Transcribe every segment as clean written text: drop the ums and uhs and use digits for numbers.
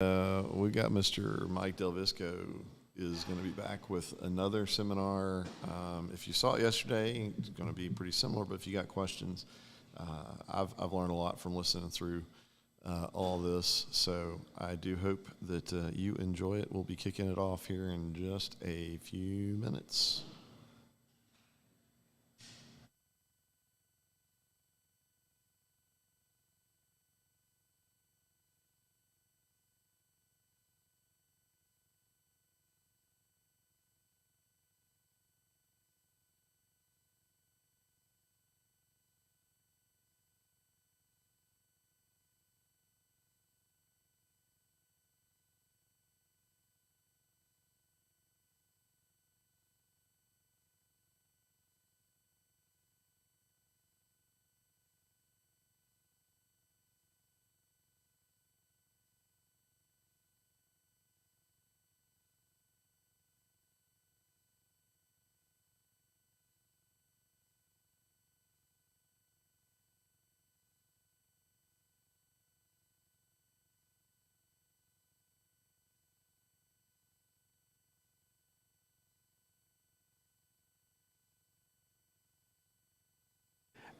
We got Mr. Mike DelVisco is going to be back with another seminar. If you saw it yesterday, it's going to be pretty similar, but if you got questions, I've learned a lot from listening through all this, so I do hope that you enjoy it. We'll be kicking it off here in just a few minutes.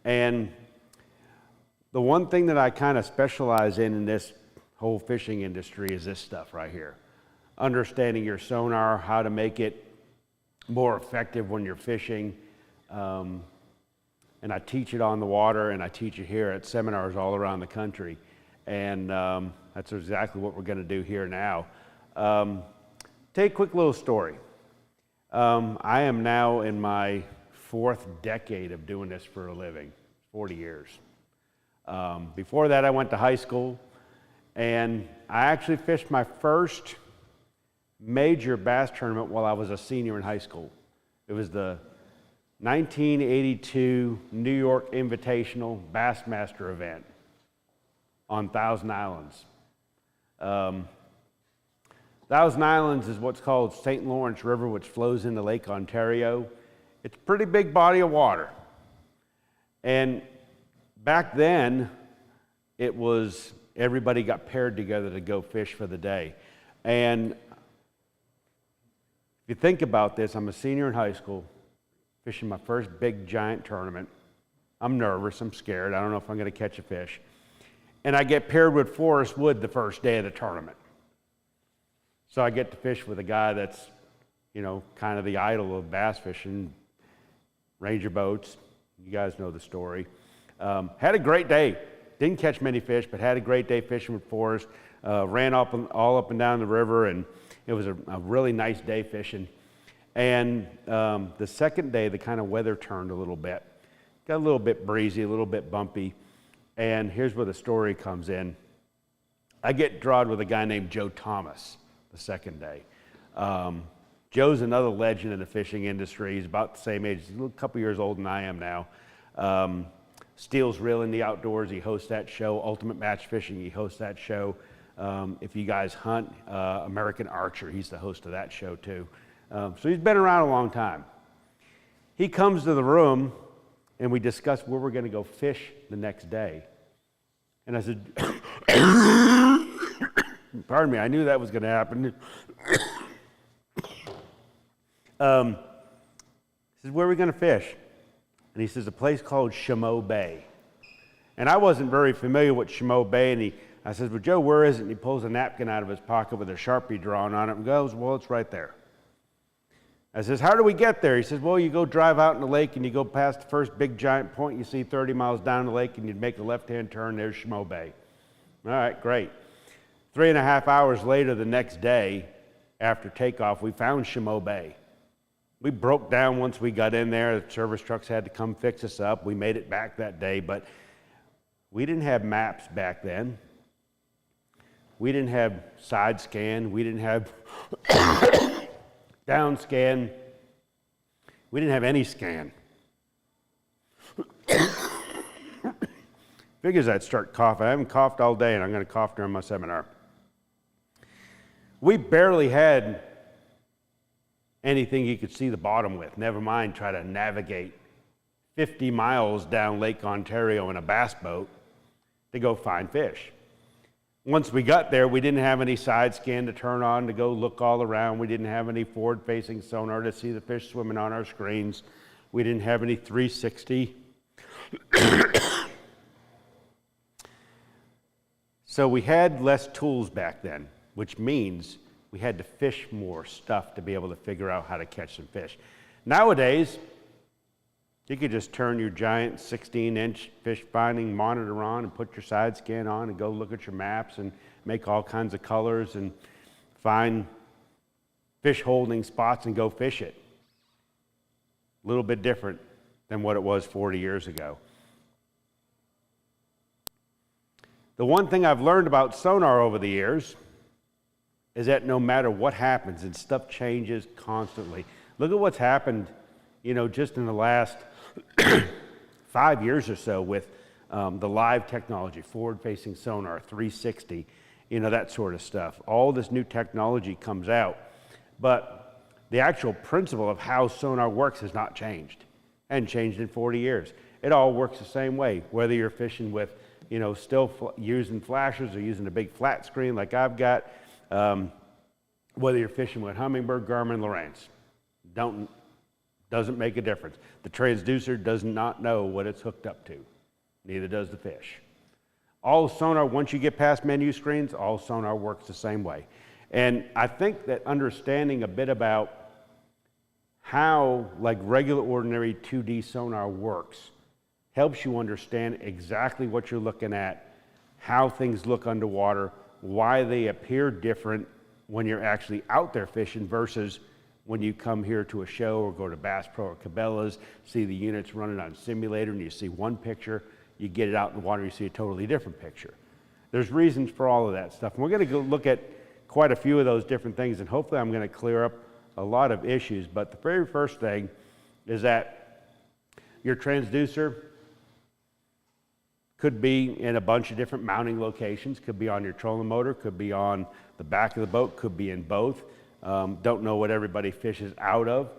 And the one thing that I kind of specialize in this whole fishing industry is this stuff right here. Understanding your sonar, how to make it more effective when you're fishing. And I teach it on the water, and I teach it here at seminars all around the country. And that's exactly what we're going to do here now. Take a quick little story. I am now in my 4th decade of doing this for a living, 40 years. Before that, I went to high school, and I actually fished my first major bass tournament while I was a senior in high school. It was the 1982 New York Invitational Bassmaster event on Thousand Islands. Thousand Islands is what's called St. Lawrence River, which flows into Lake Ontario. It's a pretty big body of water. And back then, it was everybody got paired together to go fish for the day. And if you think about this, I'm a senior in high school, fishing my first big giant tournament. I'm nervous, I'm scared, I don't know if I'm going to catch a fish. And I get paired with Forrest Wood the first day of the tournament. So I get to fish with a guy that's, you know, kind of the idol of bass fishing. Ranger boats, you guys know the story. Had a great day. Didn't catch many fish, but had a great day fishing with Forrest. Ran all up and down the river, and it was a really nice day fishing. And the second day, the kind of weather turned a little bit. Got a little bit breezy, a little bit bumpy. And here's where the story comes in. I get drawed with a guy named Joe Thomas the second day. Joe's another legend in the fishing industry. He's about the same age. He's a couple years older than I am now. Steele's Reel in the Outdoors. He hosts that show. Ultimate Match Fishing. He hosts that show. If you guys hunt, American Archer. He's the host of that show too. So he's been around a long time. He comes to the room, and we discuss where we're going to go fish the next day. And I said, pardon me, I knew that was going to happen. He says, where are we going to fish? And he says, a place called Chameau Bay. And I wasn't very familiar with Chameau Bay, and I says, well, Joe, where is it? And he pulls a napkin out of his pocket with a Sharpie drawn on it and goes, well, it's right there. I says, how do we get there? He says, well, you go drive out in the lake, and you go past the first big giant point you see 30 miles down the lake, and you make a left-hand turn, there's Chameau Bay. All right, great. 3.5 hours later, the next day, after takeoff, we found Chameau Bay. We broke down once we got in there. The service trucks had to come fix us up. We made it back that day, but we didn't have maps back then. We didn't have side scan. We didn't have down scan. We didn't have any scan. Figures I'd start coughing. I haven't coughed all day, and I'm going to cough during my seminar. We barely had anything you could see the bottom with, never mind try to navigate 50 miles down Lake Ontario in a bass boat to go find fish. Once we got there, we didn't have any side scan to turn on to go look all around. We didn't have any forward-facing sonar to see the fish swimming on our screens. We didn't have any 360. So we had less tools back then, which means we had to fish more stuff to be able to figure out how to catch some fish. Nowadays, you could just turn your giant 16-inch fish finding monitor on and put your side scan on and go look at your maps and make all kinds of colors and find fish holding spots and go fish it. A little bit different than what it was 40 years ago. The one thing I've learned about sonar over the years is that no matter what happens, and stuff changes constantly. Look at what's happened, just in the last 5 years or so with the live technology, forward-facing sonar, 360, that sort of stuff. All this new technology comes out, but the actual principle of how sonar works has not changed. Hadn't changed in 40 years. It all works the same way, whether you're fishing with, still using flashers or using a big flat screen like I've got, whether you're fishing with Humminbird, Garmin, Lowrance. Doesn't make a difference. The transducer does not know what it's hooked up to. Neither does the fish. All sonar, once you get past menu screens, all sonar works the same way. And I think that understanding a bit about how regular ordinary 2D sonar works helps you understand exactly what you're looking at, how things look underwater, why they appear different when you're actually out there fishing versus when you come here to a show or go to Bass Pro or Cabela's, see the units running on simulator and you see one picture, you get it out in the water, you see a totally different picture. There's reasons for all of that stuff. And we're going to go look at quite a few of those different things, and hopefully I'm going to clear up a lot of issues. But the very first thing is that your transducer could be in a bunch of different mounting locations, could be on your trolling motor, could be on the back of the boat, could be in both. Don't know what everybody fishes out of.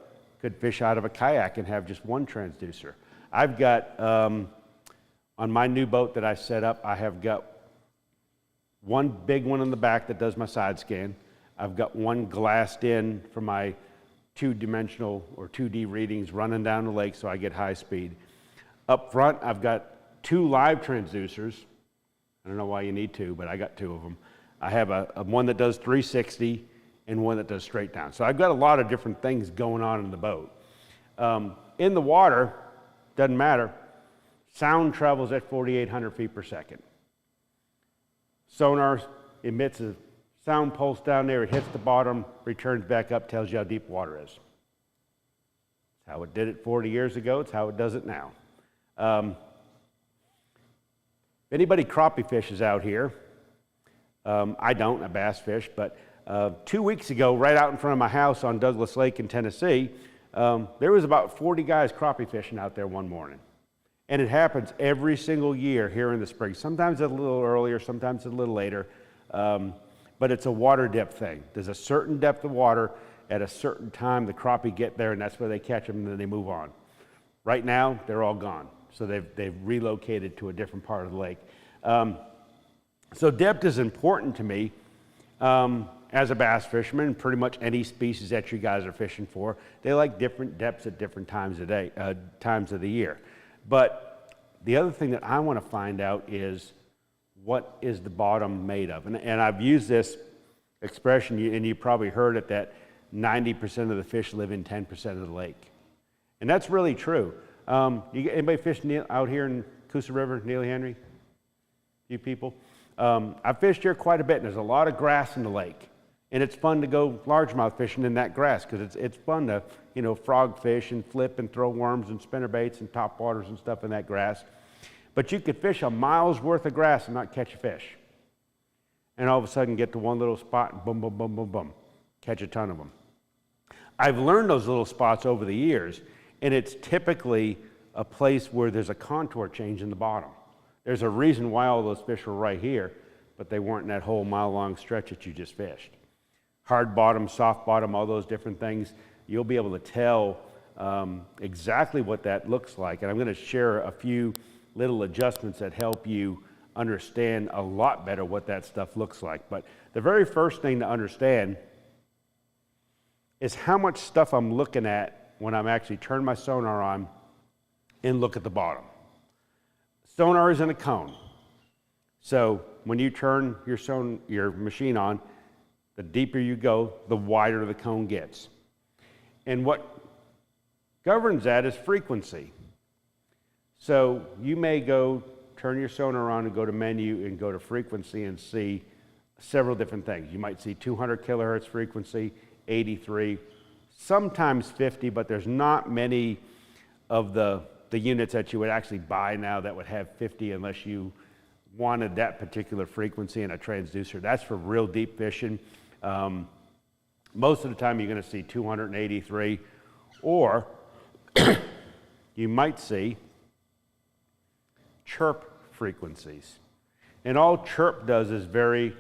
Could fish out of a kayak and have just one transducer. I've got, on my new boat that I set up, I have got one big one in the back that does my side scan. I've got one glassed in for my two-dimensional or 2D readings running down the lake so I get high speed. Up front, I've got two live transducers. I don't know why you need two, but I got two of them. I have a one that does 360 and one that does straight down. So I've got a lot of different things going on in the boat. In the water, doesn't matter. Sound travels at 4,800 feet per second. Sonar emits a sound pulse down there, it hits the bottom, returns back up, tells you how deep water is. It's how it did it 40 years ago, it's how it does it now. Anybody crappie fishes out here? I don't, I bass fish, but 2 weeks ago, right out in front of my house on Douglas Lake in Tennessee, there was about 40 guys crappie fishing out there one morning. And it happens every single year here in the spring. Sometimes a little earlier, sometimes a little later, but it's a water depth thing. There's a certain depth of water at a certain time the crappie get there, and that's where they catch them, and then they move on. Right now, they're all gone. So they've relocated to a different part of the lake. So depth is important to me as a bass fisherman. Pretty much any species that you guys are fishing for, they like different depths at different times of the year. But the other thing that I want to find out is what is the bottom made of? And I've used this expression, and you probably heard it, that 90% of the fish live in 10% of the lake. And that's really true. Anybody fishing out here in Coosa River, Neely Henry? You people? I've fished here quite a bit, and there's a lot of grass in the lake. And it's fun to go largemouth fishing in that grass because it's fun to, frog fish and flip and throw worms and spinnerbaits and topwaters and stuff in that grass. But you could fish a mile's worth of grass and not catch a fish. And all of a sudden get to one little spot and boom, boom, boom, boom, boom, catch a ton of them. I've learned those little spots over the years, and it's typically a place where there's a contour change in the bottom. There's a reason why all those fish were right here, but they weren't in that whole mile-long stretch that you just fished. Hard bottom, soft bottom, all those different things, you'll be able to tell exactly what that looks like. And I'm going to share a few little adjustments that help you understand a lot better what that stuff looks like. But the very first thing to understand is how much stuff I'm looking at when I'm actually turn my sonar on and look at the bottom. Sonar is in a cone. So when you turn your machine on, the deeper you go, the wider the cone gets. And what governs that is frequency. So you may turn your sonar on and go to menu and go to frequency and see several different things. You might see 200 kilohertz frequency, 83, sometimes 50, but there's not many of the units that you would actually buy now that would have 50 unless you wanted that particular frequency in a transducer. That's for real deep fishing. Most of the time you're going to see 283, or you might see chirp frequencies. And all chirp does is vary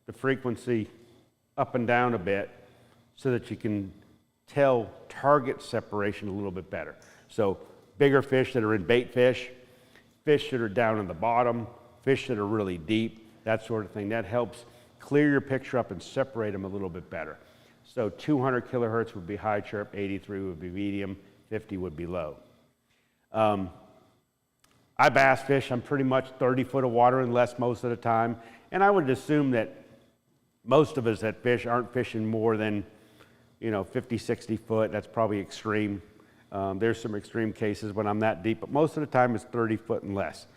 the frequency up and down a bit so that you can tell target separation a little bit better. So bigger fish that are in bait fish that are down in the bottom, fish that are really deep, that sort of thing. That helps clear your picture up and separate them a little bit better. So 200 kilohertz would be high chirp, 83 would be medium, 50 would be low. I bass fish. I'm pretty much 30 foot of water and less most of the time. And I would assume that most of us that fish aren't fishing more than, 50, 60 foot. That's probably extreme. There's some extreme cases when I'm that deep, but most of the time it's 30 foot and less.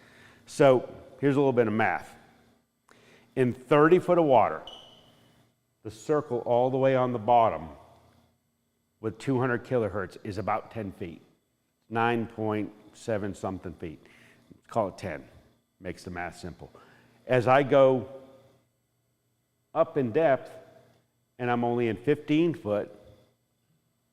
So here's a little bit of math. In 30 foot of water, the circle all the way on the bottom with 200 kilohertz is about 10 feet, 9.7 something feet. Call it 10, makes the math simple. As I go up in depth and I'm only in 15 foot,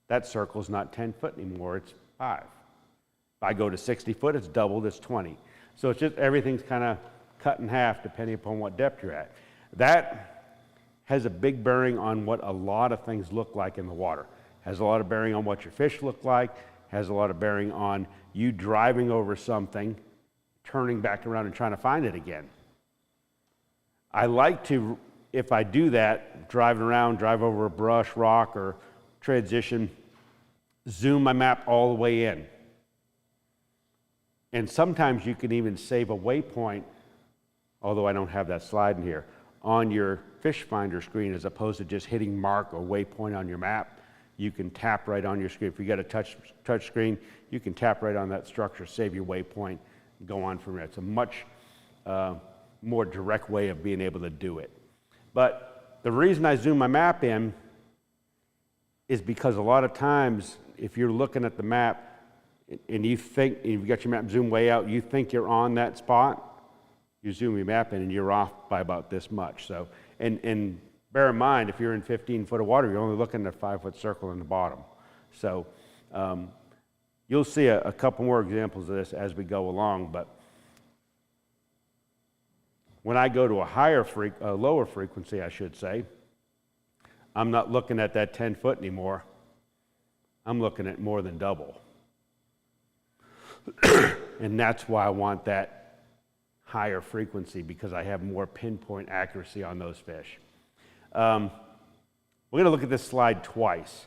that circle's not 10 foot anymore, it's 5. If I go to 60 foot, it's doubled, it's 20. So it's just everything's kind of cut in half depending upon what depth you're at. That has a big bearing on what a lot of things look like in the water. Has a lot of bearing on what your fish look like, has a lot of bearing on you driving over something, turning back around and trying to find it again. I like to, if I do that, drive over a brush, rock, or transition, zoom my map all the way in. And sometimes you can even save a waypoint, although I don't have that slide in here, on your fish finder screen as opposed to just hitting mark or waypoint on your map. You can tap right on your screen. If you got a touch screen, you can tap right on that structure, save your waypoint, go on from there. It's a much more direct way of being able to do it. But the reason I zoom my map in is because a lot of times if you're looking at the map and you think, and you've got your map zoomed way out, you think you're on that spot, you zoom your map in and you're off by about this much. So, and bear in mind, if you're in 15 foot of water, you're only looking at a 5 foot circle in the bottom. So you'll see a couple more examples of this as we go along, but when I go to a lower frequency, I should say, I'm not looking at that 10 foot anymore. I'm looking at more than double. And that's why I want that higher frequency, because I have more pinpoint accuracy on those fish. We're going to look at this slide twice.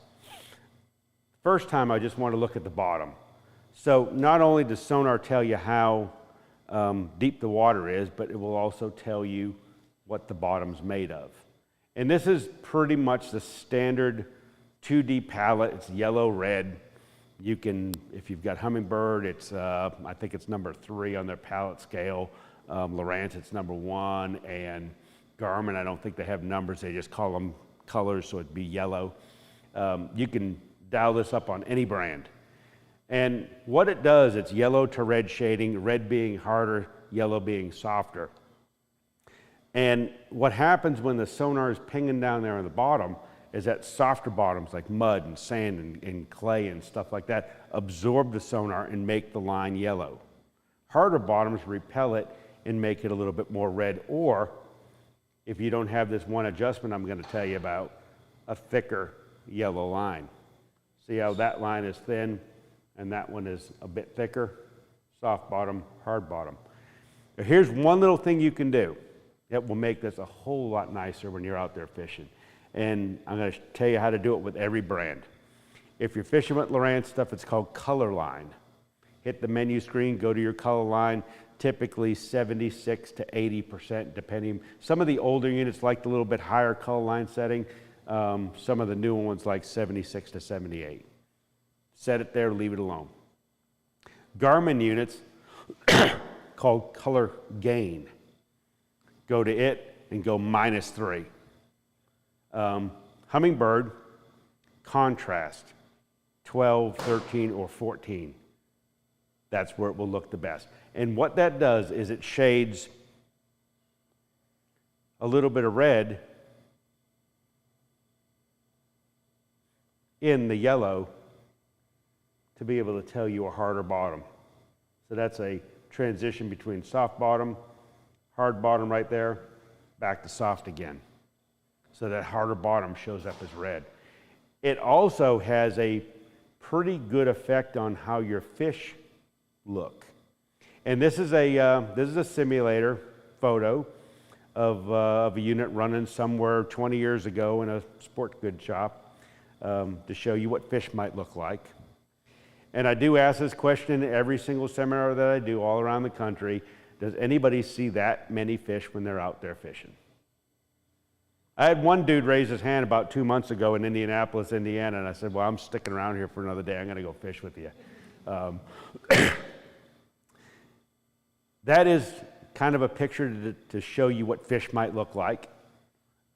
First time, I just want to look at the bottom. So not only does sonar tell you how deep the water is, but it will also tell you what the bottom's made of. And this is pretty much the standard 2D palette. It's yellow, red. You can, if you've got Humminbird, it's I think it's number 3 on their palette scale. Lowrance, it's number 1, and Garmin, I don't think they have numbers. They just call them colors, so it'd be yellow. You can dial this up on any brand. And what it does, it's yellow to red shading, red being harder, yellow being softer. And what happens when the sonar is pinging down there on the bottom is that softer bottoms like mud and sand and clay and stuff like that absorb the sonar and make the line yellow. Harder bottoms repel it and make it a little bit more red, or if you don't have this one adjustment I'm going to tell you about, a thicker yellow line. See how that line is thin and that one is a bit thicker? Soft bottom, hard bottom. Here's one little thing you can do that will make this a whole lot nicer when you're out there fishing. And I'm going to tell you how to do it with every brand. If you're fishing with Lowrance stuff, it's called color line. Hit the menu screen, go to your color line, typically 76 to 80% depending. Some of the older units like the little bit higher color line setting. Some of the newer ones like 76 to 78. Set it there, leave it alone. Garmin units called color gain. Go to it and go -3. Humminbird, contrast, 12, 13, or 14. That's where it will look the best. And what that does is it shades a little bit of red in the yellow to be able to tell you a harder bottom. So that's a transition between soft bottom, hard bottom right there, back to soft again. So that harder bottom shows up as red. It also has a pretty good effect on how your fish look. And this is a simulator photo of a unit running somewhere 20 years ago in a sports goods shop to show you what fish might look like. And I do ask this question in every single seminar that I do all around the country. Does anybody see that many fish when they're out there fishing? I had one dude raise his hand about 2 months ago in Indianapolis, Indiana, and I said, well, I'm sticking around here for another day. I'm going to go fish with you. That is kind of a picture to show you what fish might look like.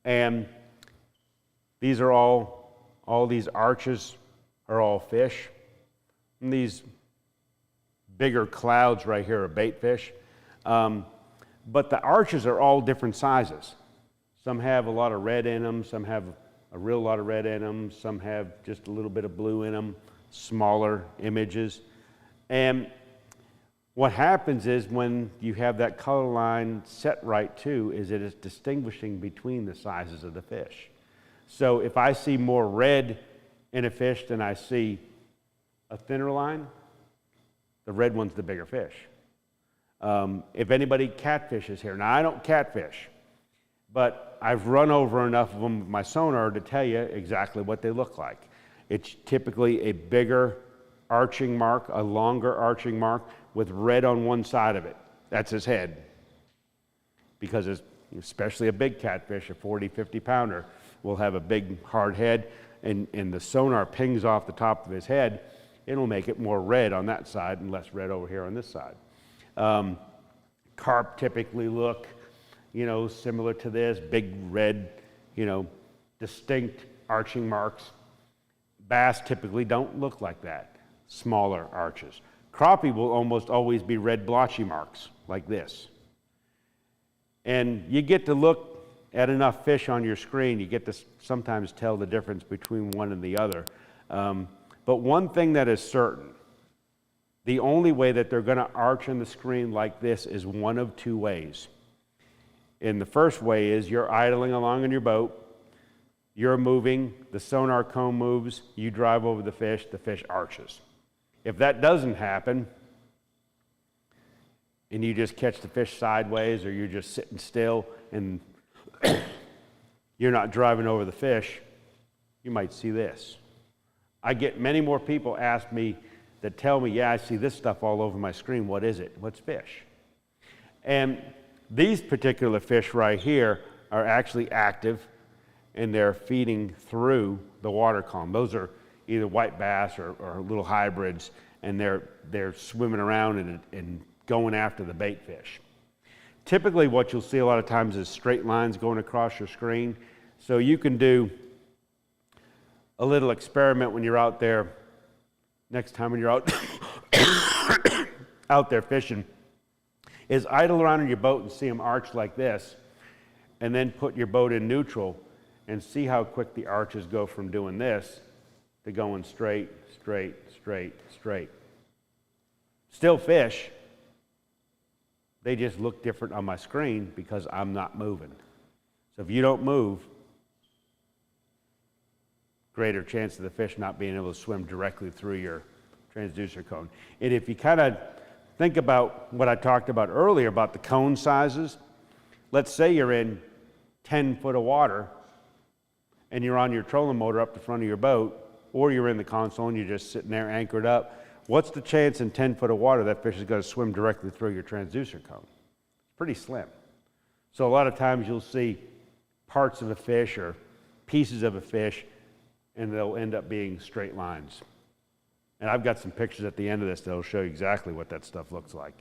And these are all these arches are all fish. And these bigger clouds right here are bait fish. But the arches are all different sizes. Some have a lot of red in them, some have a real lot of red in them, some have just a little bit of blue in them, smaller images. And what happens is when you have that color line set right too, is it is distinguishing between the sizes of the fish. So if I see more red in a fish than I see a thinner line, the red one's the bigger fish. If anybody catfishes here, now I don't catfish, but I've run over enough of them with my sonar to tell you exactly what they look like. It's typically a bigger arching mark, a longer arching mark with red on one side of it. That's his head. Because it's, especially a big catfish, a 40, 50 pounder, will have a big hard head, and the sonar pings off the top of his head. It'll make it more red on that side and less red over here on this side. Carp typically look, similar to this, big red, distinct arching marks. Bass typically don't look like that, smaller arches. Crappie will almost always be red blotchy marks, like this. And you get to look at enough fish on your screen, you get to sometimes tell the difference between one and the other. But one thing that is certain, the only way that they're going to arch on the screen like this is one of two ways. And the first way is you're idling along in your boat, you're moving, the sonar cone moves, you drive over the fish arches. If that doesn't happen, and you just catch the fish sideways, or you're just sitting still and you're not driving over the fish, you might see this. I get many more people ask me that tell me, yeah, I see this stuff all over my screen. What is it? What's fish? And these particular fish right here are actually active, and they're feeding through the water column. Those are either white bass or little hybrids, and they're swimming around and going after the bait fish. Typically what you'll see a lot of times is straight lines going across your screen. So you can do a little experiment when you're out there, next time when you're out there fishing, is idle around in your boat and see them arch like this, and then put your boat in neutral and see how quick the arches go from doing this to going straight, straight, straight, straight. Still fish. They just look different on my screen because I'm not moving. So if you don't move, greater chance of the fish not being able to swim directly through your transducer cone. And if you kind of think about what I talked about earlier about the cone sizes. Let's say you're in 10 foot of water and you're on your trolling motor up the front of your boat, or you're in the console and you're just sitting there anchored up. What's the chance in 10 foot of water that fish is going to swim directly through your transducer cone? It's pretty slim. So a lot of times you'll see parts of a fish or pieces of a fish, and they'll end up being straight lines. And I've got some pictures at the end of this that'll show you exactly what that stuff looks like.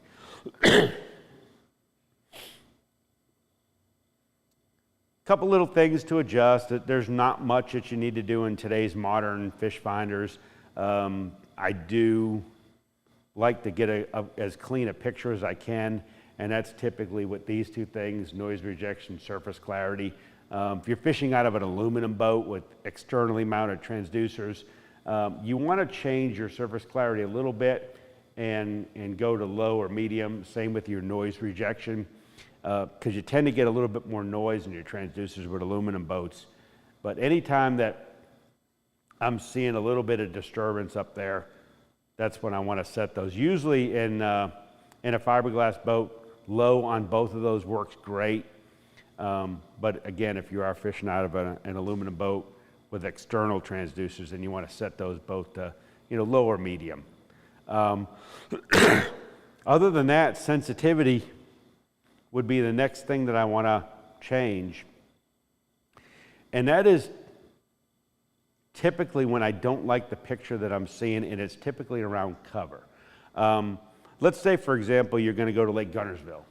Couple little things to adjust. There's not much that you need to do in today's modern fish finders. I do like to get as clean a picture as I can, and that's typically with these two things: noise rejection, surface clarity. If you're fishing out of an aluminum boat with externally mounted transducers, you want to change your surface clarity a little bit and go to low or medium. Same with your noise rejection, because you tend to get a little bit more noise in your transducers with aluminum boats. But anytime that I'm seeing a little bit of disturbance up there, that's when I want to set those. Usually in a fiberglass boat, low on both of those works great. But again, if you are fishing out of an aluminum boat with external transducers, then you want to set those both to, low or medium. Other than that, sensitivity would be the next thing that I want to change. And that is typically when I don't like the picture that I'm seeing, and it's typically around cover. Let's say, for example, you're going to go to Lake Guntersville,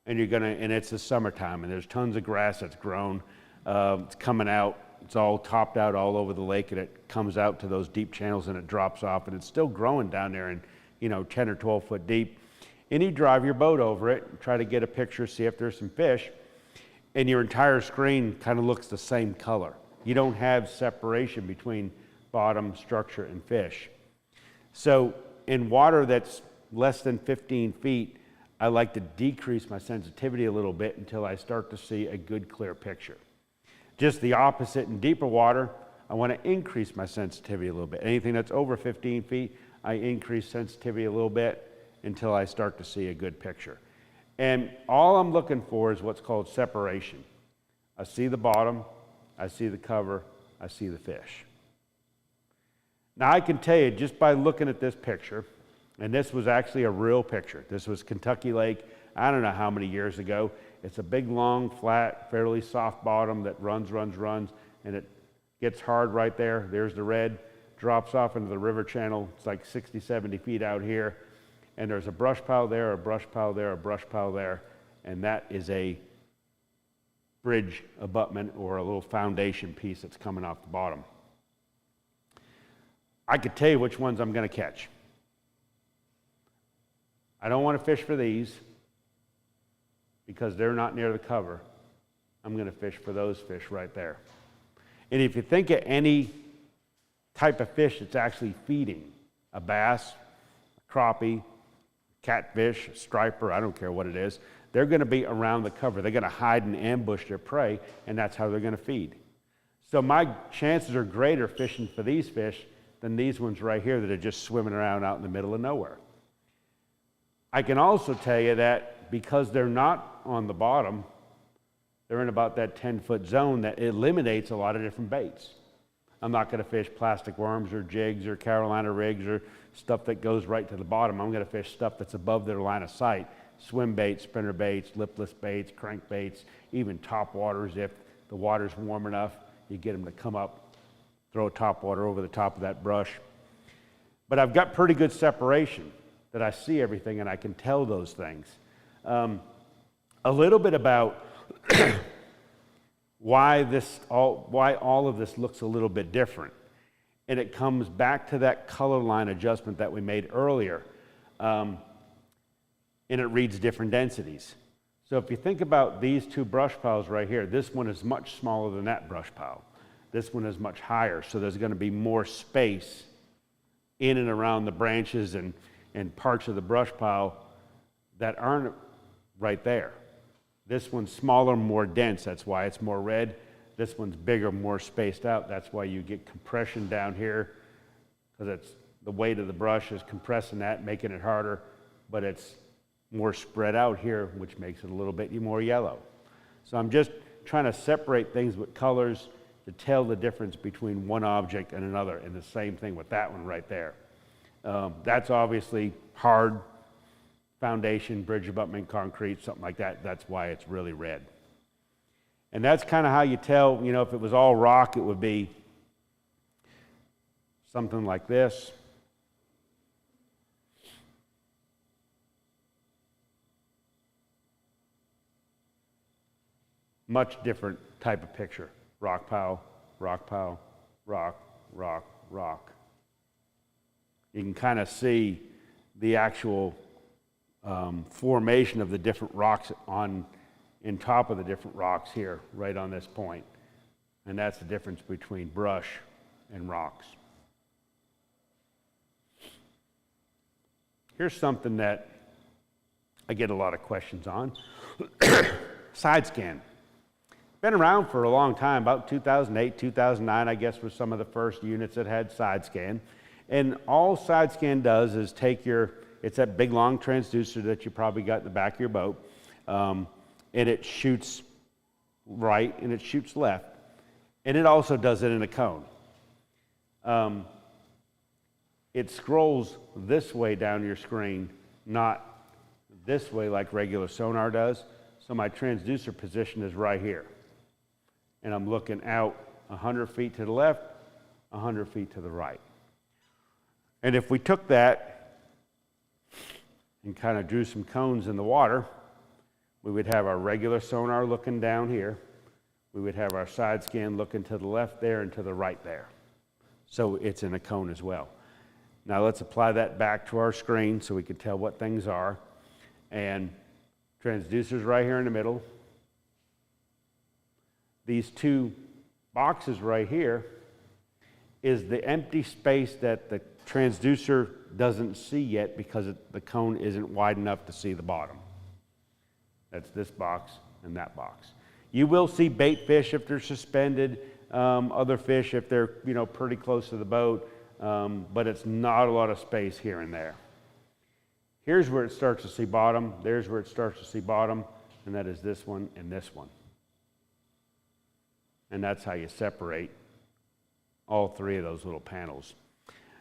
and it's the summertime, and there's tons of grass that's grown. It's coming out. It's all topped out all over the lake, and it comes out to those deep channels, and it drops off, and it's still growing down there in 10 or 12 foot deep. And you drive your boat over it and try to get a picture, see if there's some fish, and your entire screen kind of looks the same color. You don't have separation between bottom, structure, and fish. So in water that's less than 15 feet, I like to decrease my sensitivity a little bit until I start to see a good, clear picture. Just the opposite in deeper water, I want to increase my sensitivity a little bit. Anything that's over 15 feet, I increase sensitivity a little bit until I start to see a good picture. And all I'm looking for is what's called separation. I see the bottom, I see the cover, I see the fish. Now I can tell you just by looking at this picture, and this was actually a real picture. This was Kentucky Lake, I don't know how many years ago. It's a big, long, flat, fairly soft bottom that runs, and it gets hard right there. There's the red, drops off into the river channel. It's like 60, 70 feet out here. And there's a brush pile there, a brush pile there, a brush pile there, and that is a bridge abutment or a little foundation piece that's coming off the bottom. I could tell you which ones I'm going to catch. I don't want to fish for these because they're not near the cover. I'm going to fish for those fish right there. And if you think of any type of fish that's actually feeding, a bass, a crappie, catfish, striper, I don't care what it is, they're going to be around the cover. They're going to hide and ambush their prey, and that's how they're going to feed. So my chances are greater fishing for these fish than these ones right here that are just swimming around out in the middle of nowhere. I can also tell you that because they're not on the bottom, they're in about that 10-foot zone that eliminates a lot of different baits. I'm not going to fish plastic worms or jigs or Carolina rigs or stuff that goes right to the bottom. I'm going to fish stuff that's above their line of sight. Swim baits, spinner baits, lipless baits, crank baits, even top waters. If the water's warm enough, you get them to come up, throw a top water over the top of that brush. But I've got pretty good separation that I see everything and I can tell those things. A little bit about why all of this looks a little bit different. And it comes back to that color line adjustment that we made earlier. And it reads different densities. So if you think about these two brush piles right here, this one is much smaller than that brush pile. This one is much higher, so there's going to be more space in and around the branches and parts of the brush pile that aren't right there. This one's smaller, more dense, that's why it's more red. This one's bigger, more spaced out, that's why you get compression down here, because the weight of the brush is compressing that, making it harder. but it's more spread out here, which makes it a little bit more yellow. So I'm just trying to separate things with colors to tell the difference between one object and another, and the same thing with that one right there. That's obviously hard foundation, bridge abutment, concrete, something like that. That's why it's really red. And that's kind of how you tell, you know, if it was all rock, it would be something like this. Much different type of picture. Rock pile, rock pile, rock, rock, rock. You can kind of see the actual formation of the different rocks in top of the different rocks here, right on this point. And that's the difference between brush and rocks. Here's something that I get a lot of questions on. Side scan. Been around for a long time, about 2008, 2009, I guess, were some of the first units that had side scan. And all side scan does is take it's that big long transducer that you probably got in the back of your boat, and it shoots right and it shoots left. And it also does it in a cone. It scrolls this way down your screen, not this way like regular sonar does. So my transducer position is right here. And I'm looking out 100 feet to the left, 100 feet to the right. And if we took that and kind of drew some cones in the water, we would have our regular sonar looking down here. We would have our side scan looking to the left there and to the right there. So it's in a cone as well. Now let's apply that back to our screen so we can tell what things are. And transducer's right here in the middle. These two boxes right here is the empty space that the transducer doesn't see yet because the cone isn't wide enough to see the bottom. That's this box and that box. You will see bait fish if they're suspended, other fish if they're pretty close to the boat, but it's not a lot of space here and there. Here's where it starts to see bottom, there's where it starts to see bottom, and that is this one and this one. And that's how you separate all three of those little panels.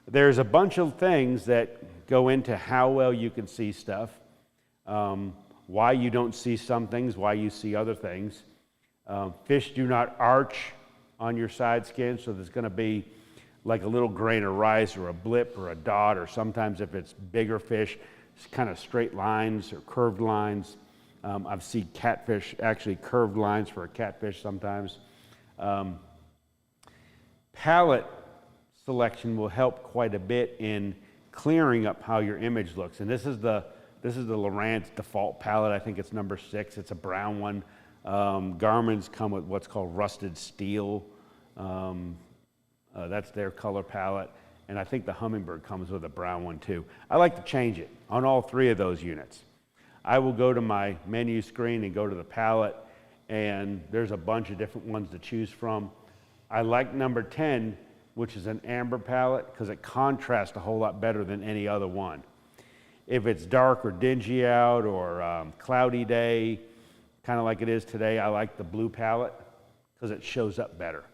There's a bunch of things that go into how well you can see stuff, why you don't see some things, why you see other things. Fish do not arch on your side scan, so there's going to be like a little grain of rice or a blip or a dot, or sometimes if it's bigger fish, it's kind of straight lines or curved lines. I've seen catfish, actually curved lines for a catfish sometimes. Palette selection will help quite a bit in clearing up how your image looks. And this is the Lowrance default palette. I think it's number 6. It's a brown one. Garmin's come with what's called rusted steel. That's their color palette. And I think the Humminbird comes with a brown one too. I like to change it on all three of those units. I will go to my menu screen and go to the palette, and there's a bunch of different ones to choose from. I like number 10, which is an amber palette, because it contrasts a whole lot better than any other one. If it's dark or dingy out or cloudy day, kind of like it is today, I like the blue palette because it shows up better.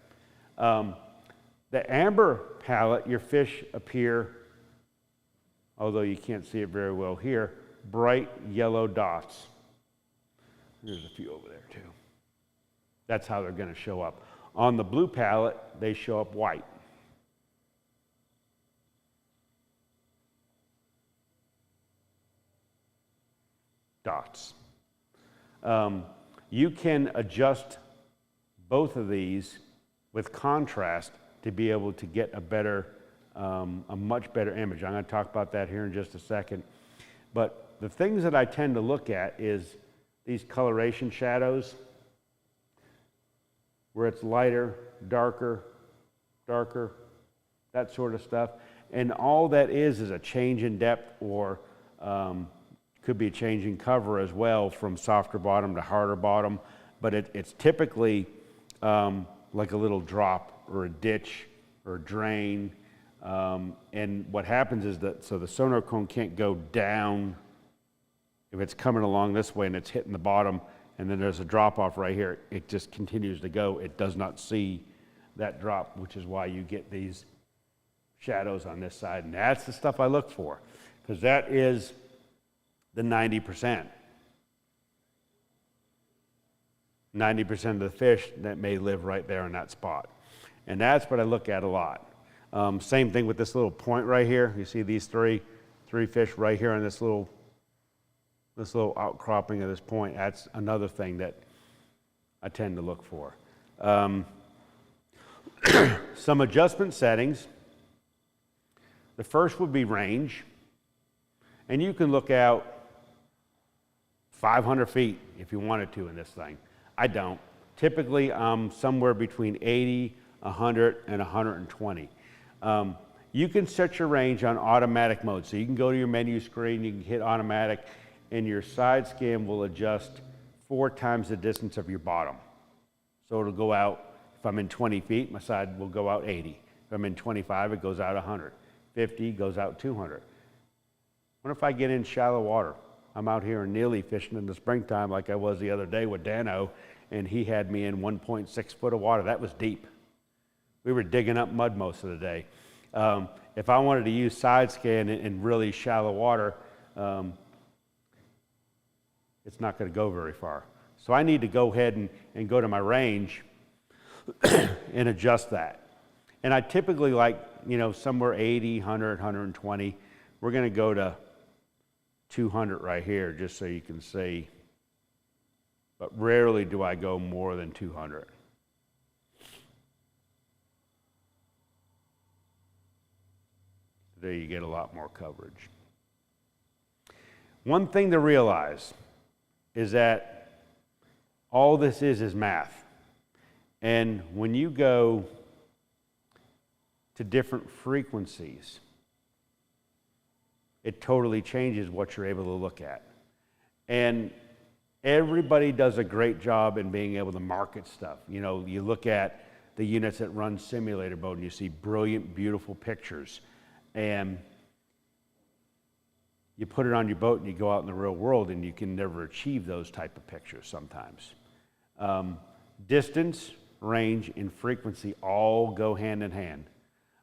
The amber palette, your fish appear, although you can't see it very well here, bright yellow dots. There's a few over there too. That's how they're going to show up. On the blue palette, they show up white. Dots. You can adjust both of these with contrast to be able to get a much better image. I'm going to talk about that here in just a second. But the things that I tend to look at is these coloration shadows, where it's lighter, darker, darker, that sort of stuff. And all that is a change in depth, or could be a change in cover as well, from softer bottom to harder bottom. But it's typically like a little drop or a ditch or a drain. And what happens is that, so the sonar cone can't go down If it's coming along this way and it's hitting the bottom and then there's a drop off right here, it just continues to go. It does not see that drop, which is why you get these shadows on this side. And that's the stuff I look for, because that is the 90%. 90% of the fish that may live right there in that spot. And that's what I look at a lot. Same thing with this little point right here. You see these three fish right here on this little outcropping of this point. That's another thing that I tend to look for. Some adjustment settings. The first would be range. And you can look out 500 feet if you wanted to in this thing. I don't. Typically, I'm somewhere between 80, 100, and 120. You can set your range on automatic mode. So you can go to your menu screen, you can hit automatic, and your side scan will adjust 4 times the distance of your bottom. So it'll go out, if I'm in 20 feet, my side will go out 80. If I'm in 25, it goes out 100. 50 goes out 200. What if I get in shallow water? I'm out here in Neely fishing in the springtime like I was the other day with Dano, and he had me in 1.6 foot of water. That was deep. We were digging up mud most of the day. If I wanted to use side scan in really shallow water, it's not going to go very far. So I need to go ahead and go to my range and adjust that. And I typically like, somewhere 80, 100, 120. We're going to go to 200 right here just so you can see. But rarely do I go more than 200. There you get a lot more coverage. One thing to realize is that all this is math. And when you go to different frequencies, it totally changes what you're able to look at. And everybody does a great job in being able to market stuff. You look at the units that run simulator mode and you see brilliant, beautiful pictures. And you put it on your boat and you go out in the real world and you can never achieve those type of pictures sometimes. Distance, range, and frequency all go hand in hand.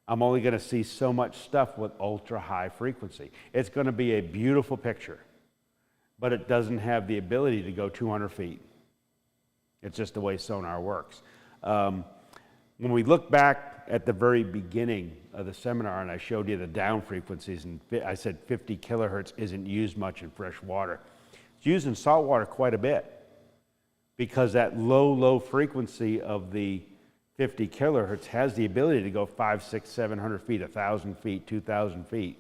I'm only going to see so much stuff with ultra high frequency. It's going to be a beautiful picture, but it doesn't have the ability to go 200 feet. It's just the way sonar works. When we look back at the very beginning of the seminar and I showed you the down frequencies, and I said 50 kilohertz isn't used much in fresh water. It's used in salt water quite a bit because that low frequency of the 50 kilohertz has the ability to go 500, 600, 700 feet, 1,000 feet, 2,000 feet.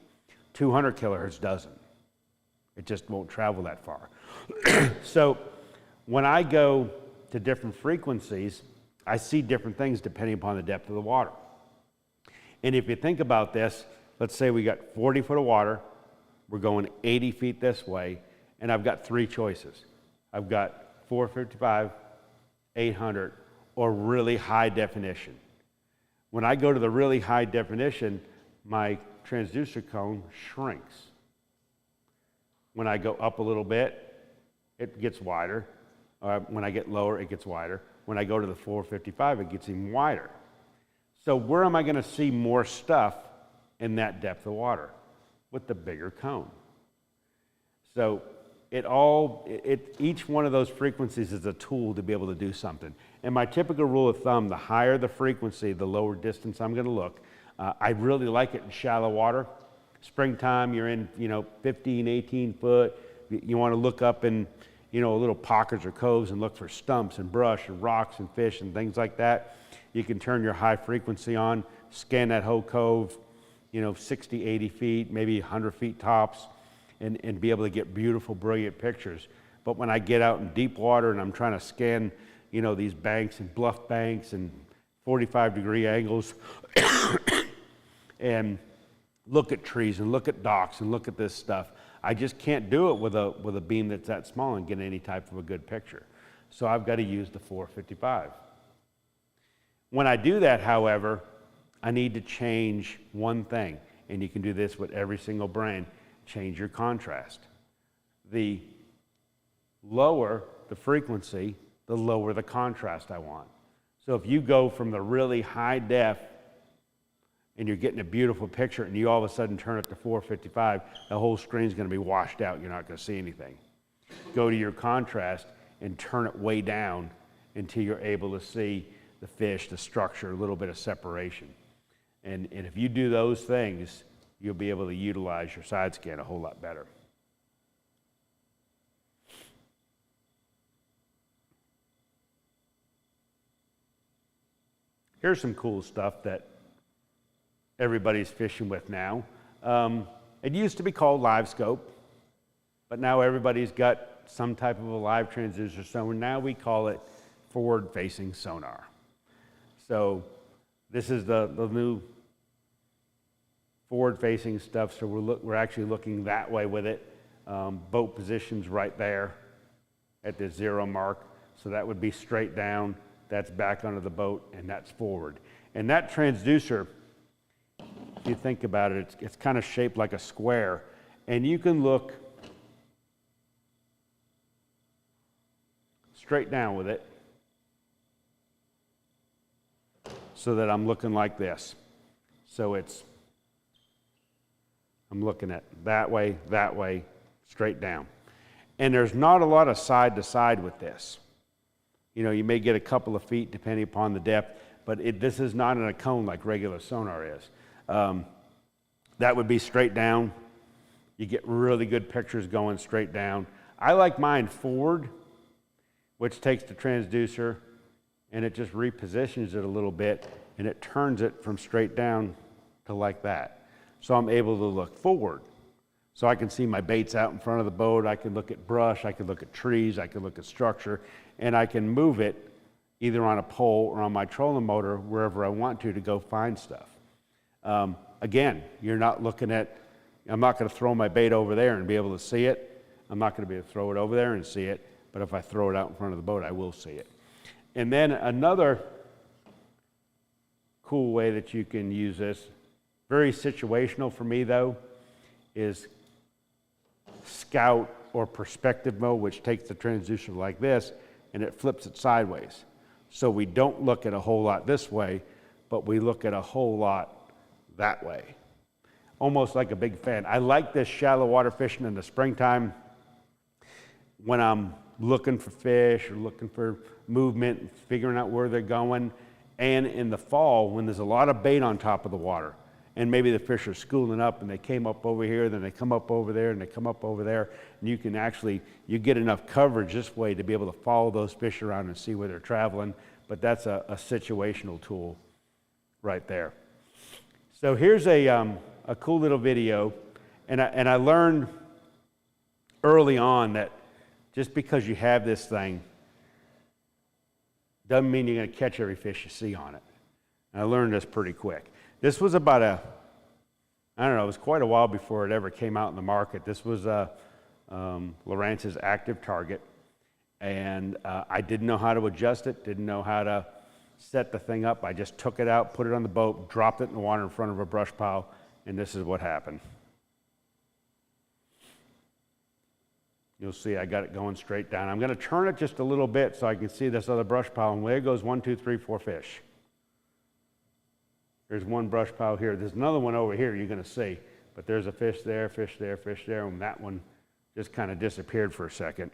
200 kilohertz doesn't. It just won't travel that far. So when I go to different frequencies, I see different things depending upon the depth of the water. And if you think about this, let's say we got 40 foot of water, we're going 80 feet this way, and I've got 3 choices. I've got 455, 800, or really high definition. When I go to the really high definition, my transducer cone shrinks. When I go up a little bit, it gets wider. When I get lower, it gets wider. When I go to the 455, it gets even wider. So where am I going to see more stuff in that depth of water? With the bigger cone. So each one of those frequencies is a tool to be able to do something. And my typical rule of thumb, the higher the frequency, the lower distance I'm going to look. I really like it in shallow water. Springtime, you're in 15, 18 foot. You want to look up in little pockets or coves and look for stumps and brush and rocks and fish and things like that. You can turn your high frequency on, scan that whole cove, 60, 80 feet, maybe 100 feet tops, and be able to get beautiful, brilliant pictures. But when I get out in deep water and I'm trying to scan, these banks and bluff banks and 45-degree angles and look at trees and look at docks and look at this stuff, I just can't do it with a beam that's that small and get any type of a good picture. So I've got to use the 455. When I do that, however, I need to change one thing, and you can do this with every single brand. Change your contrast. The lower the frequency, the lower the contrast I want. So if you go from the really high def and you're getting a beautiful picture and you all of a sudden turn it to 455, the whole screen's going to be washed out. You're not going to see anything. Go to your contrast and turn it way down until you're able to see the fish, the structure, a little bit of separation. And if you do those things, you'll be able to utilize your side scan a whole lot better. Here's some cool stuff that everybody's fishing with now. It used to be called live scope, but now everybody's got some type of a live transducer, so now we call it forward-facing sonar. So this is the new forward-facing stuff, so we're actually looking that way with it. Boat position's right there at the 0 mark, so that would be straight down, that's back onto the boat, and that's forward. And that transducer, if you think about it, it's kind of shaped like a square, and you can look straight down with it so that I'm looking like this. So I'm looking at that way, straight down. And there's not a lot of side to side with this. You know, you may get a couple of feet depending upon the depth, but this is not in a cone like regular sonar is. That would be straight down. You get really good pictures going straight down. I like mine forward, which takes the transducer and it just repositions it a little bit and it turns it from straight down to like that. So I'm able to look forward. So I can see my baits out in front of the boat, I can look at brush, I can look at trees, I can look at structure, and I can move it either on a pole or on my trolling motor wherever I want to go find stuff. Again, you're not looking at, I'm not going to throw my bait over there and be able to see it. I'm not going to be able to throw it over there and see it, but if I throw it out in front of the boat, I will see it. And then another cool way that you can use this, very situational for me though, is scout or perspective mode, which takes the transducer like this and it flips it sideways. So we don't look at a whole lot this way, but we look at a whole lot that way. Almost like a big fan. I like this shallow water fishing in the springtime when I'm looking for fish or looking for movement, figuring out where they're going. And in the fall, when there's a lot of bait on top of the water, and maybe the fish are schooling up and they came up over here, then they come up over there, and they come up over there, and you can actually, you get enough coverage this way to be able to follow those fish around and see where they're traveling, but that's a situational tool right there. So here's a cool little video, and I learned early on that just because you have this thing doesn't mean you're going to catch every fish you see on it. And I learned this pretty quick. This was about I don't know, it was quite a while before it ever came out in the market. This was Lowrance's active target, and I didn't know how to adjust it, didn't know how to set the thing up. I just took it out, put it on the boat, dropped it in the water in front of a brush pile, and this is what happened. You'll see I got it going straight down. I'm going to turn it just a little bit so I can see this other brush pile, and there goes 1, 2, 3, 4 fish. There's one brush pile here. There's another one over here you're going to see, but there's a fish there, fish there, fish there, and that one just kind of disappeared for a second.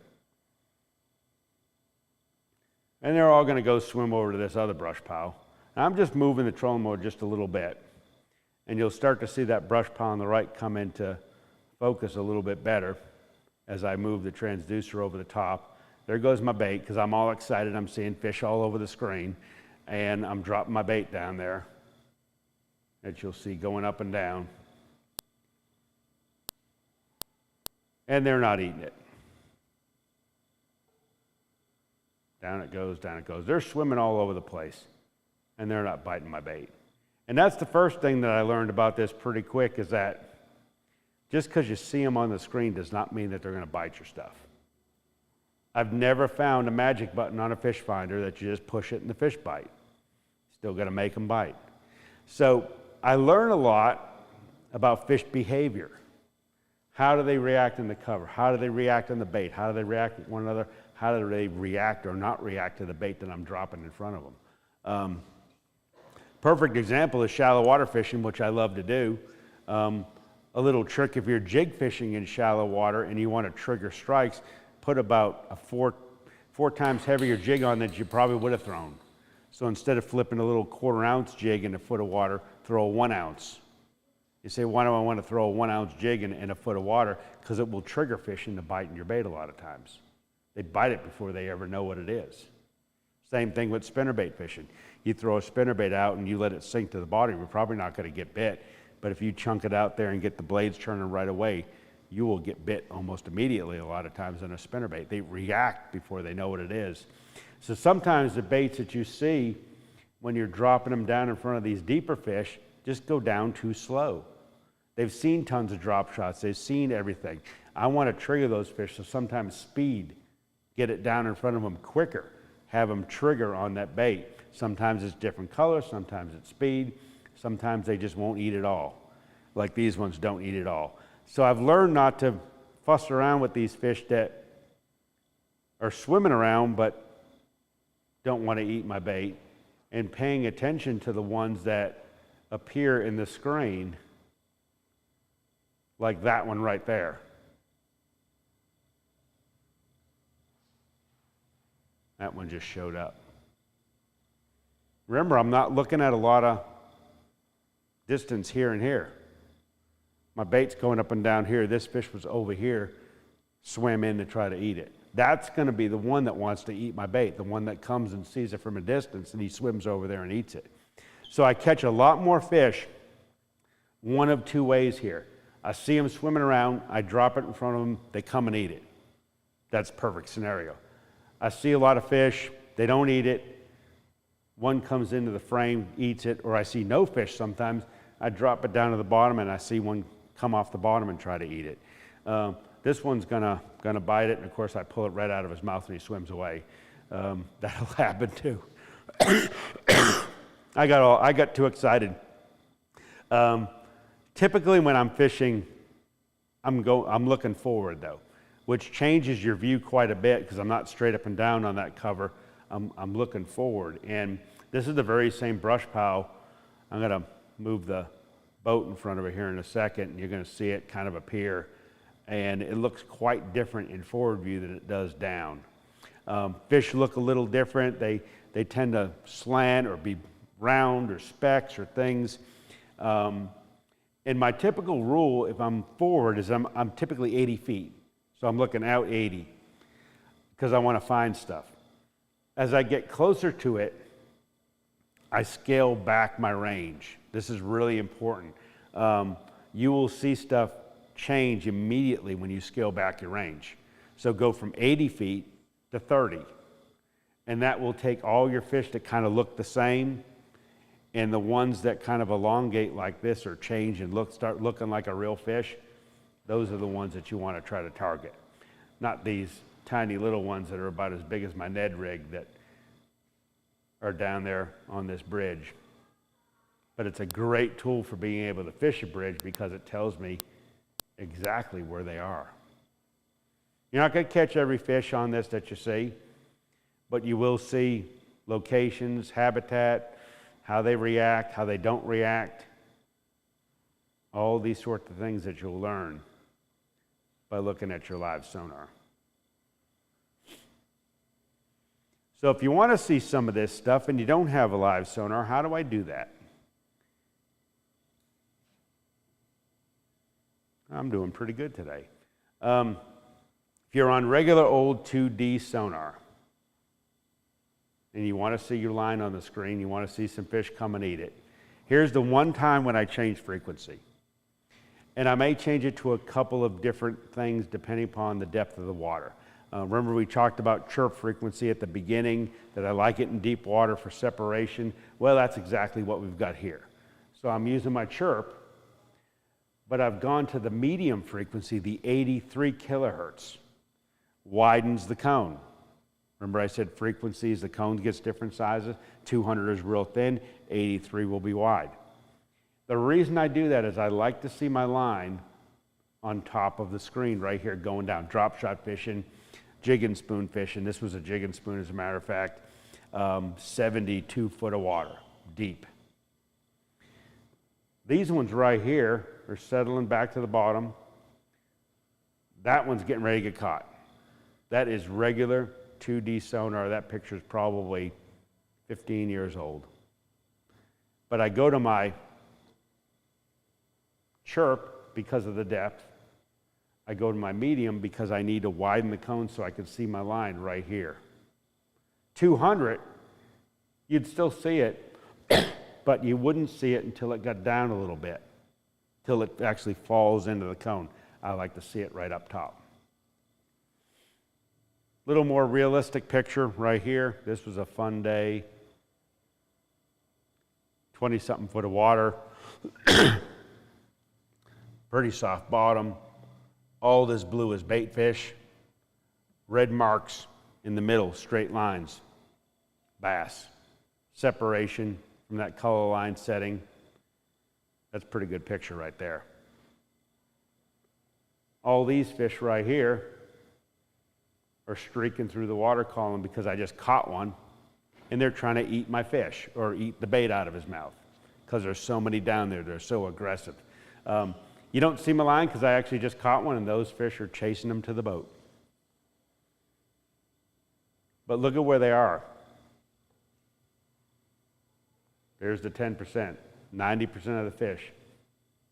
And they're all going to go swim over to this other brush pile. Now, I'm just moving the trolling motor just a little bit, and you'll start to see that brush pile on the right come into focus a little bit better as I move the transducer over the top. There goes my bait, because I'm all excited. I'm seeing fish all over the screen, and I'm dropping my bait down there that you'll see going up and down. And they're not eating it. Down it goes, down it goes. They're swimming all over the place, and they're not biting my bait. And that's the first thing that I learned about this pretty quick, is that just because you see them on the screen does not mean that they're going to bite your stuff. I've never found a magic button on a fish finder that you just push it and the fish bite. Still got to make them bite. So I learned a lot about fish behavior, How do they react in the cover? How do they react on the bait? How do they react with one another? How do they react or not react to the bait that I'm dropping in front of them? Perfect example is shallow water fishing, which I love to do. A little trick, if you're jig fishing in shallow water and you want to trigger strikes, put about a four times heavier jig on that you probably would have thrown. So instead of flipping a little 1/4 ounce jig in a foot of water, throw a 1 ounce. You say, why do I want to throw a 1 ounce jig in a foot of water? Because it will trigger fish into biting your bait a lot of times. They bite it before they ever know what it is. Same thing with spinnerbait fishing. You throw a spinnerbait out and you let it sink to the bottom, you're probably not going to get bit. But if you chunk it out there and get the blades turning right away, you will get bit almost immediately a lot of times on a spinnerbait. They react before they know what it is. So sometimes the baits that you see when you're dropping them down in front of these deeper fish just go down too slow. They've seen tons of drop shots. They've seen everything. I want to trigger those fish, so sometimes speed, get it down in front of them quicker, have them trigger on that bait. Sometimes it's different colors, sometimes it's speed, sometimes they just won't eat it all. Like these ones don't eat it all. So I've learned not to fuss around with these fish that are swimming around but don't want to eat my bait, and paying attention to the ones that appear in the screen, like that one right there. That one just showed up. Remember, I'm not looking at a lot of distance here and here. My bait's going up and down here. This fish was over here, swam in to try to eat it. That's going to be the one that wants to eat my bait, the one that comes and sees it from a distance and he swims over there and eats it. So I catch a lot more fish one of two ways here. I see them swimming around, I drop it in front of them, they come and eat it. That's a perfect scenario. I see a lot of fish, they don't eat it, one comes into the frame, eats it, or I see no fish sometimes, I drop it down to the bottom and I see one come off the bottom and try to eat it. This one's gonna bite it, and of course I pull it right out of his mouth and he swims away. That'll happen too. I got too excited. Typically when I'm fishing, I'm looking forward though, which changes your view quite a bit because I'm not straight up and down on that cover. I'm looking forward, and this is the very same brush pile. I'm gonna move the boat in front of it here in a second, and you're gonna see it kind of appear, and it looks quite different in forward view than it does down. Fish look a little different. They tend to slant or be round or specks or things. And my typical rule, if I'm forward, is I'm typically 80 feet. So I'm looking out 80 because I want to find stuff. As I get closer to it, I scale back my range. This is really important. You will see stuff change immediately when you scale back your range. So go from 80 feet to 30. And that will take all your fish that kind of look the same, and the ones that kind of elongate like this or change and start looking like a real fish, those are the ones that you want to try to target. Not these tiny little ones that are about as big as my Ned rig that are down there on this bridge. But it's a great tool for being able to fish a bridge because it tells me exactly where they are. You're not going to catch every fish on this that you see, but you will see locations, habitat, how they react, how they don't react, all these sorts of things that you'll learn by looking at your live sonar. So if you want to see some of this stuff and you don't have a live sonar, how do I do that? I'm doing pretty good today. If you're on regular old 2D sonar and you want to see your line on the screen, you want to see some fish come and eat it, here's the one time when I change frequency. And I may change it to a couple of different things depending upon the depth of the water. Remember we talked about chirp frequency at the beginning, that I like it in deep water for separation. Well, that's exactly what we've got here. So I'm using my chirp, but I've gone to the medium frequency, the 83 kilohertz. Widens the cone. Remember I said frequencies, the cone gets different sizes. 200 is real thin, 83 will be wide. The reason I do that is I like to see my line on top of the screen right here going down. Drop shot fishing, jig and spoon fishing. This was a jig and spoon, as a matter of fact. 72 foot of water, deep. These ones right here are settling back to the bottom. That one's getting ready to get caught. That is regular 2D sonar. That picture's probably 15 years old. But I go to my chirp because of the depth. I go to my medium because I need to widen the cone so I can see my line right here. 200, you'd still see it, but you wouldn't see it until it got down a little bit, till it actually falls into the cone. I like to see it right up top. Little more realistic picture right here. This was a fun day. 20-something foot of water. Pretty soft bottom. All this blue is bait fish. Red marks in the middle, straight lines. Bass. Separation from that color line setting. That's a pretty good picture right there. All these fish right here are streaking through the water column because I just caught one, and they're trying to eat my fish or eat the bait out of his mouth because there's so many down there. They're so aggressive. You don't see my line because I actually just caught one, and those fish are chasing them to the boat. But look at where they are. There's the 10%. 90% of the fish,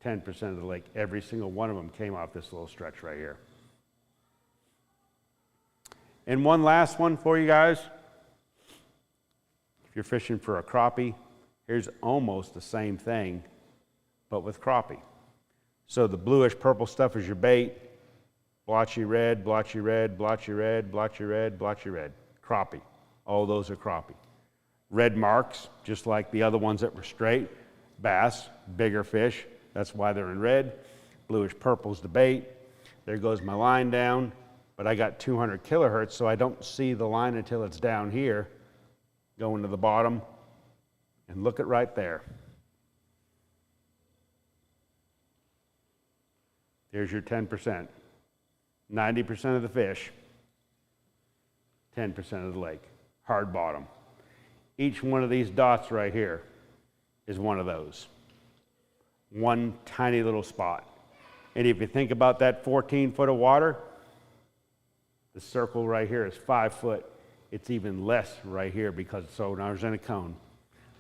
10% of the lake. Every single one of them came off this little stretch right here. And one last one for you guys. If you're fishing for a crappie, here's almost the same thing, but with crappie. So the bluish purple stuff is your bait. Blotchy red, blotchy red, blotchy red, blotchy red, blotchy red. Crappie. All those are crappie. Red marks, just like the other ones that were straight. Bass, bigger fish. That's why they're in red. Bluish purple's the bait. There goes my line down. But I got 200 kilohertz, so I don't see the line until it's down here, going to the bottom. And look at right there. There's your 10%. 90% of the fish, 10% of the lake. Hard bottom. Each one of these dots right here is one of those. One tiny little spot. And if you think about that 14 foot of water, the circle right here is 5 foot. It's even less right here because sonar's in a cone.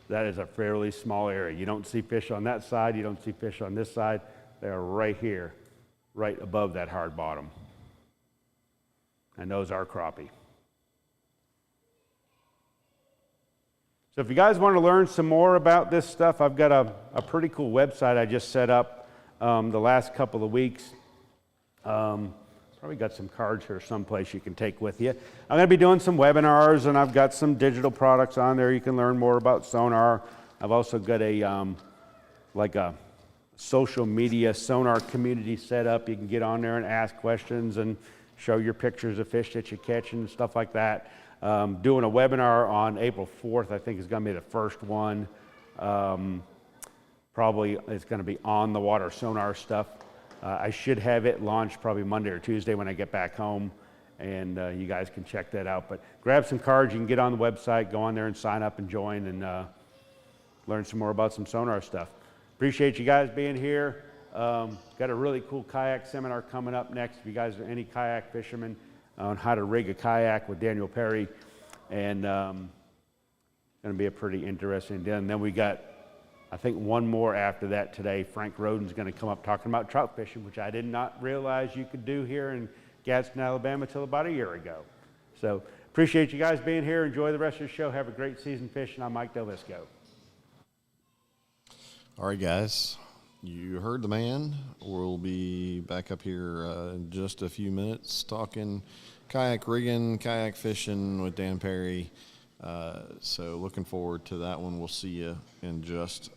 That is a fairly small area. You don't see fish on that side. You don't see fish on this side. They're right here, right above that hard bottom. And those are crappie. So if you guys want to learn some more about this stuff, I've got a pretty cool website I just set up the last couple of weeks. Probably got some cards here someplace you can take with you. I'm going to be doing some webinars, and I've got some digital products on there. You can learn more about sonar. I've also got a social media sonar community set up. You can get on there and ask questions and show your pictures of fish that you catch and stuff like that. Doing a webinar on April 4th, I think is going to be the first one. Probably it's going to be on the water sonar stuff. I should have it launched probably Monday or Tuesday when I get back home, and you guys can check that out. But grab some cards. You can get on the website, go on there and sign up and join and learn some more about some sonar stuff. Appreciate you guys being here. Got a really cool kayak seminar coming up next. If you guys are any kayak fishermen, on how to rig a kayak with Daniel Perry, and going to be a pretty interesting day. And then we got, I think, one more after that today. Frank Roden's going to come up talking about trout fishing, which I did not realize you could do here in Gadsden, Alabama till about a year ago. So appreciate you guys being here. Enjoy the rest of the show. Have a great season fishing. I'm Mike DelVisco. All right, guys. You heard the man. We'll be back up here in just a few minutes talking kayak rigging, kayak fishing with Dan Perry. So looking forward to that one. We'll see you in just